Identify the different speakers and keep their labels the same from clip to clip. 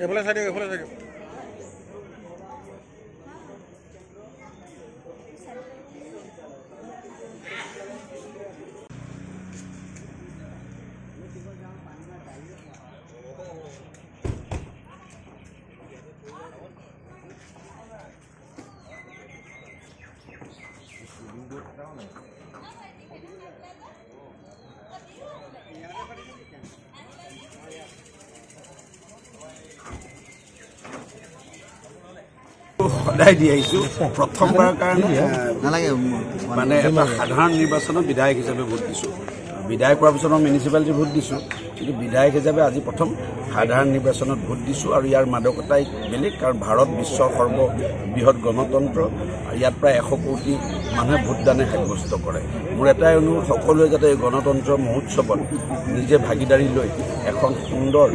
Speaker 1: এফালে চাই দিয়ক, এফালে চাই দিয়ক।
Speaker 2: সদায় দি আহিছোঁ প্ৰথমবাৰৰ কাৰণে মানে এটা সাধাৰণ নিৰ্বাচনত বিধায়ক হিচাপে ভোট দিছোঁ। বিধায়ক হোৱাৰ পিছত মই মিউনিচিপালিটি ভোট দিছোঁ, কিন্তু বিধায়ক হিচাপে আজি প্ৰথম সাধাৰণ নিৰ্বাচনত ভোট দিছোঁ। আৰু ইয়াৰ মাদকতাই বেলেগ, কাৰণ ভাৰত বিশ্বৰ সৰ্ববৃহৎ গণতন্ত্ৰ। ইয়াত প্ৰায় 100 কোটি মানুহে ভোটদানে সাব্যস্ত কৰে। মোৰ এটাই অনুৰোধ, সকলোৱে যাতে এই গণতন্ত্ৰ মহোৎসৱত নিজে ভাগিদাৰী লৈ এখন সুন্দৰ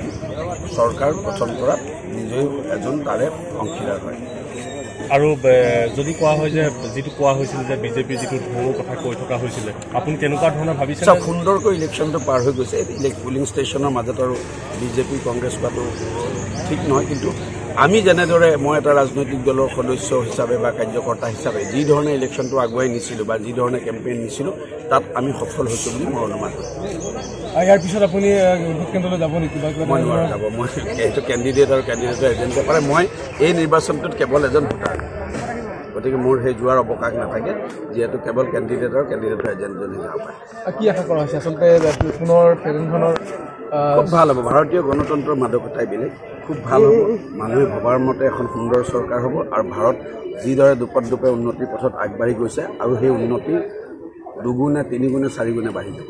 Speaker 2: চৰকাৰ গঠন কৰাত নিজেও এজন তাৰে অংশীদাৰ হয়।
Speaker 3: আৰু যদি কোৱা হয় যে যিটো কোৱা হৈছিল যে বিজেপিৰ যিটো ঢৌৰ কথা কৈ থকা হৈছিলে, আপুনি তেনেকুৱা ধৰণৰ ভাবিছে?
Speaker 2: সুন্দৰকৈ ইলেকশ্যনটো পাৰ হৈ গৈছে। পুলিং ষ্টেচনৰ মাজত আৰু বিজেপি কংগ্ৰেছ হোৱাটো ঠিক নহয়, কিন্তু আমি যেনেদৰে মই এটা ৰাজনৈতিক দলৰ সদস্য হিচাপে বা কাৰ্যকৰ্তা হিচাপে যি ধৰণে ইলেকশ্যনটো আগুৱাই নিছিলোঁ বা যি ধৰণে কেম্পেইন নিছিলোঁ, তাত আমি সফল হৈছোঁ বুলি মই অনুমান কৰোঁ।
Speaker 3: ইয়াৰ পিছত আপুনি ভোট কেন্দ্ৰলৈ যাব নেকি?
Speaker 2: মই নোৱাৰো যাব, মই এইটো কেণ্ডিডেট আৰু কেণ্ডিডেটৰ এজেণ্টে পাৰে। মই এই নিৰ্বাচনটোত কেৱল এজন ভোটাৰ, গতিকে মোৰ সেই যোৱাৰ অৱকাশ নাথাকে, যিহেতু কেৱল কেণ্ডিডেট আৰু কেণ্ডিডেটৰ এজেণ্টজনে যাব পাৰে।
Speaker 3: কি আশা কৰা হৈছে আচলতে পুনৰ ট্ৰেইনখনৰ?
Speaker 2: খুব ভাল হ'ব। ভাৰতীয় গণতন্ত্ৰৰ মাদকতাই বেলেগ, খুব ভাল হ'ব। মানুহে ভবাৰ মতে এখন সুন্দৰ চৰকাৰ হ'ব আৰু ভাৰত যিদৰে দুপে উন্নতিৰ পথত আগবাঢ়ি গৈছে, আৰু সেই উন্নতি দুগুণে, তিনিগুণে, চাৰিগুণে বাঢ়ি যাব।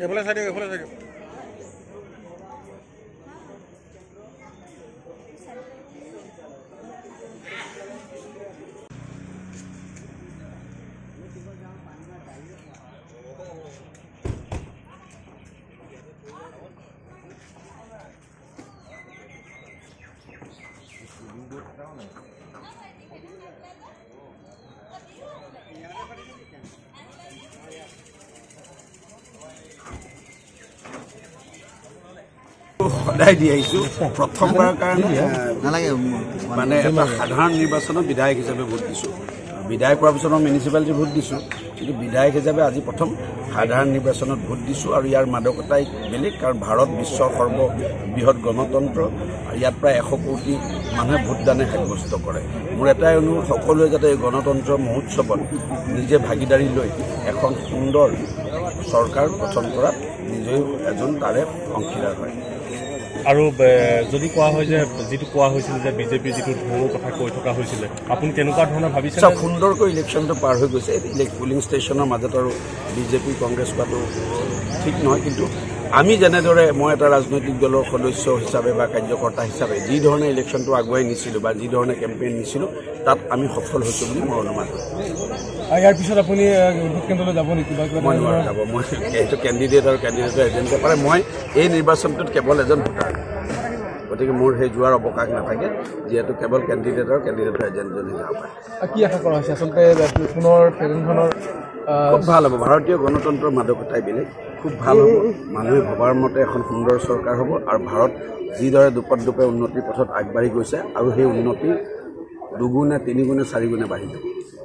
Speaker 1: এফালে চাই দিয়ক, এফালে চাই দিয়ক। সদায় দি আহিছোঁ প্ৰথমবাৰৰ কাৰণে মানে এটা সাধাৰণ নিৰ্বাচনত বিধায়ক হিচাপে ভোট দিছোঁ। বিধায়ক হোৱাৰ পিছত মই মিউনিচিপালিটি ভোট দিছোঁ, কিন্তু বিধায়ক হিচাপে আজি প্ৰথম সাধাৰণ নিৰ্বাচনত ভোট দিছোঁ। আৰু ইয়াৰ মাদকতাই বেলেগ, কাৰণ ভাৰত বিশ্বৰ সৰ্ববৃহৎ গণতন্ত্ৰ। ইয়াত প্ৰায় 100 কোটি মানুহে ভোটদানে সাব্যস্ত কৰে। মোৰ এটাই অনুৰোধ, সকলোৱে যাতে এই গণতন্ত্ৰ মহোৎসৱত নিজে ভাগিদাৰী লৈ এখন সুন্দৰ চৰকাৰ গঠন কৰাত নিজেও এজন তাৰে অংশীদাৰ হয়।
Speaker 3: আৰু যদি কোৱা হয় যে যিটো কোৱা হৈছিল যে বিজেপিৰ যিটো ঢৌৰ কথা কৈ থকা হৈছিলে, আপুনি তেনেকুৱা ধৰণৰ ভাবিছে?
Speaker 2: সুন্দৰকৈ ইলেকশ্যনটো পাৰ হৈ গৈছে। পুলিং ষ্টেচনৰ মাজত আৰু বিজেপি কংগ্ৰেছ হোৱাটো ঠিক নহয়, কিন্তু আমি যেনেদৰে মই এটা ৰাজনৈতিক দলৰ সদস্য হিচাপে বা কাৰ্যকৰ্তা হিচাপে যি ধৰণে ইলেকশ্যনটো আগুৱাই নিছিলোঁ বা যি ধৰণে কেম্পেইন নিছিলোঁ, তাত আমি সফল হৈছোঁ বুলি মই অনুমান কৰোঁ।
Speaker 3: ইয়াৰ পিছত আপুনি ভোট কেন্দ্ৰলৈ যাব নেকি?
Speaker 2: মই নোৱাৰো যাব, মই এইটো কেণ্ডিডেট আৰু কেণ্ডিডেটৰ এজেণ্টে পাৰে। মই এই নিৰ্বাচনটোত কেৱল এজন ভোটাৰ, গতিকে মোৰ সেই যোৱাৰ অৱকাশ নাথাকে, যিহেতু কেৱল কেণ্ডিডেট আৰু কেণ্ডিডেটৰ এজেণ্টজনে যাব পাৰে।
Speaker 3: কি আশা কৰা হৈছে আচলতে পুনৰ ট্ৰেইনখনৰ?
Speaker 2: খুব ভাল হ'ব। ভাৰতীয় গণতন্ত্ৰৰ মাদকতাই বেলেগ, খুব ভাল হ'ব। মানুহে ভবাৰ মতে এখন সুন্দৰ চৰকাৰ হ'ব, আৰু ভাৰত
Speaker 1: যিদৰে দুপে উন্নতিৰ পথত আগবাঢ়ি গৈছে আৰু সেই উন্নতি দুগুণে তিনিগুণে চাৰিগুণে বাঢ়ি যাব।